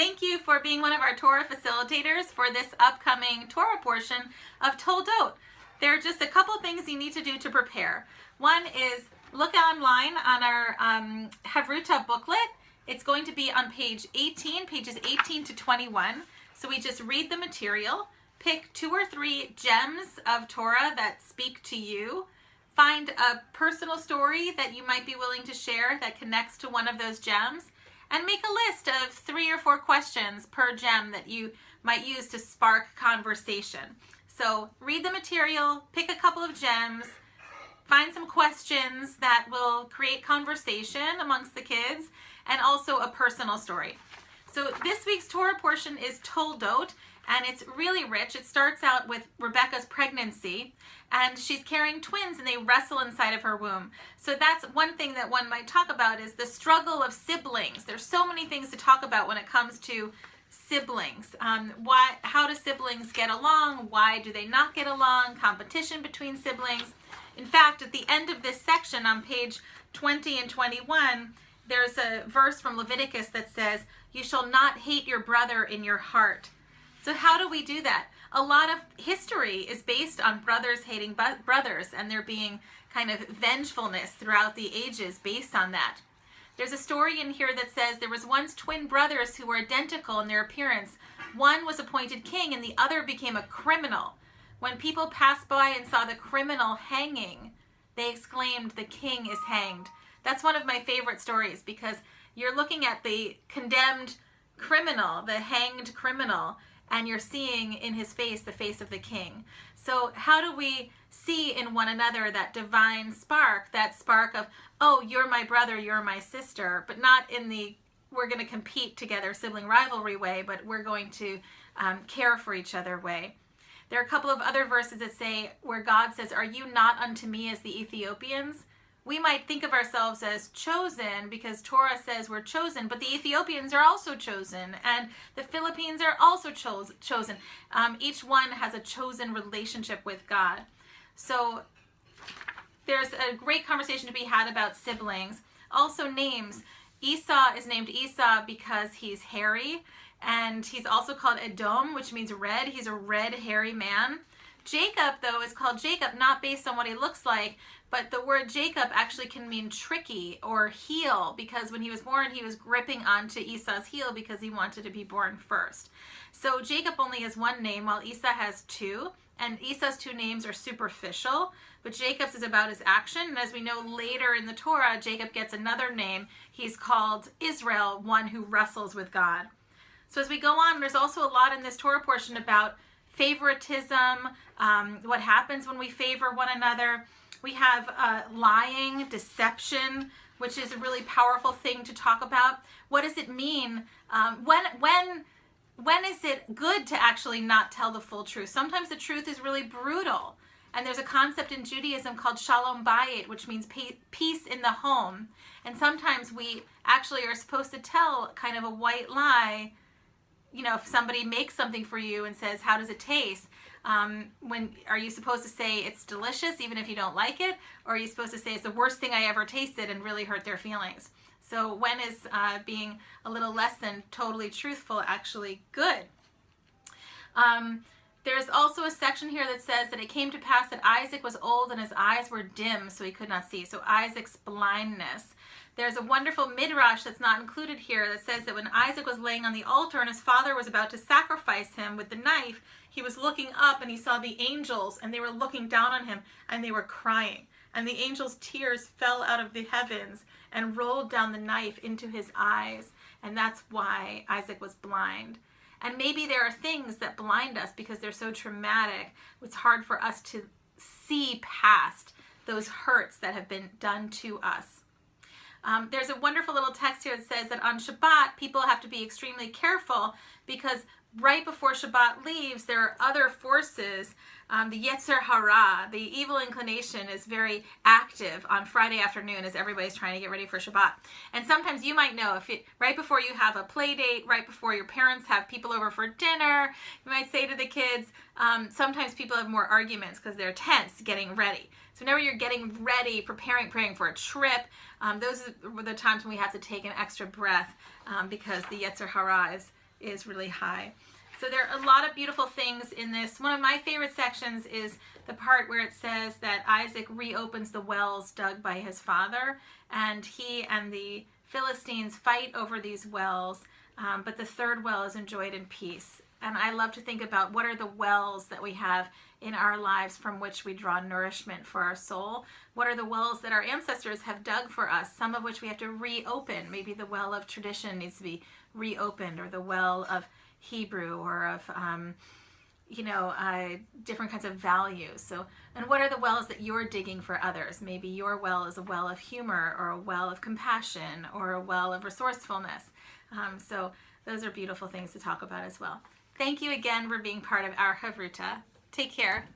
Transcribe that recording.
Thank you for being one of our Torah facilitators for this upcoming Torah portion of Toldot. There are just a couple things you need to do to prepare. One is look online on our Hevruta booklet. It's going to be on page 18, pages 18 to 21. So we just read the material, pick 2 or 3 gems of Torah that speak to you, find a personal story that you might be willing to share that connects to one of those gems, and make a list of 3 or 4 questions per gem that you might use to spark conversation. So read the material, pick a couple of gems, find some questions that will create conversation amongst the kids, and also a personal story. So this week's Torah portion is Toldot, and it's really rich. It starts out with Rebecca's pregnancy, and she's carrying twins, and they wrestle inside of her womb. So that's one thing that one might talk about, is the struggle of siblings. There's so many things to talk about when it comes to siblings. How do siblings get along? Why do they not get along? Competition between siblings. In fact, at the end of this section on page 20 and 21, there's a verse from Leviticus that says, "You shall not hate your brother in your heart." So how do we do that? A lot of history is based on brothers hating brothers, and there being kind of vengefulness throughout the ages based on that. There's a story in here that says there was once twin brothers who were identical in their appearance. One was appointed king and the other became a criminal. When people passed by and saw the criminal hanging, they exclaimed, "The king is hanged." That's one of my favorite stories, because you're looking at the condemned criminal, the hanged criminal, and you're seeing in his face the face of the king. So how do we see in one another that divine spark, that spark of, oh, you're my brother, you're my sister, but not in the we're going to compete together sibling rivalry way, but we're going to care for each other way. There are a couple of other verses that say, where God says, "Are you not unto me as the Ethiopians?" We might think of ourselves as chosen because Torah says we're chosen, but the Ethiopians are also chosen, and the Philippines are also chosen. Each one has a chosen relationship with God. So there's a great conversation to be had about siblings. Also names. Esau is named Esau because he's hairy, and he's also called Edom, which means red. He's a red, hairy man. Jacob, though, is called Jacob not based on what he looks like, but the word Jacob actually can mean tricky or heel, because when he was born, he was gripping onto Esau's heel because he wanted to be born first. So Jacob only has 1 name, while Esau has 2, and Esau's 2 names are superficial, but Jacob's is about his action, and as we know later in the Torah, Jacob gets another name. He's called Israel, one who wrestles with God. So as we go on, there's also a lot in this Torah portion about favoritism, what happens when we favor one another. We have lying, deception, which is a really powerful thing to talk about. What does it mean? When is it good to actually not tell the full truth? Sometimes the truth is really brutal. And there's a concept in Judaism called shalom bayit, which means peace in the home. And sometimes we actually are supposed to tell kind of a white lie. You know, if somebody makes something for you and says, "How does it taste?" Are you supposed to say it's delicious even if you don't like it? Or are you supposed to say it's the worst thing I ever tasted and really hurt their feelings? So when is being a little less than totally truthful actually good? There's also a section here that says that it came to pass that Isaac was old and his eyes were dim, so he could not see. So Isaac's blindness. There's a wonderful midrash that's not included here that says that when Isaac was laying on the altar and his father was about to sacrifice him with the knife, he was looking up and he saw the angels, and they were looking down on him and they were crying. And the angels' tears fell out of the heavens and rolled down the knife into his eyes. And that's why Isaac was blind. And maybe there are things that blind us because they're so traumatic. It's hard for us to see past those hurts that have been done to us. There's a wonderful little text here that says that on Shabbat, people have to be extremely careful because right before Shabbat leaves, there are other forces. The Yetzer Hara, the evil inclination, is very active on Friday afternoon as everybody's trying to get ready for Shabbat. And sometimes you might know, right before you have a play date, right before your parents have people over for dinner, you might say to the kids, sometimes people have more arguments because they're tense getting ready. So whenever you're getting ready, praying for a trip, those are the times when we have to take an extra breath because the Yetzer Hara is is really high. So there are a lot of beautiful things in this. One of my favorite sections is the part where it says that Isaac reopens the wells dug by his father, and he and the Philistines fight over these wells, but the third well is enjoyed in peace. And I love to think about what are the wells that we have in our lives from which we draw nourishment for our soul. What are the wells that our ancestors have dug for us, some of which we have to reopen? Maybe the well of tradition needs to be reopened, or the well of Hebrew, or of different kinds of values. So, and what are the wells that you're digging for others? Maybe your well is a well of humor, or a well of compassion, or a well of resourcefulness. So those are beautiful things to talk about as well. Thank you again for being part of Our Hevruta. Take care.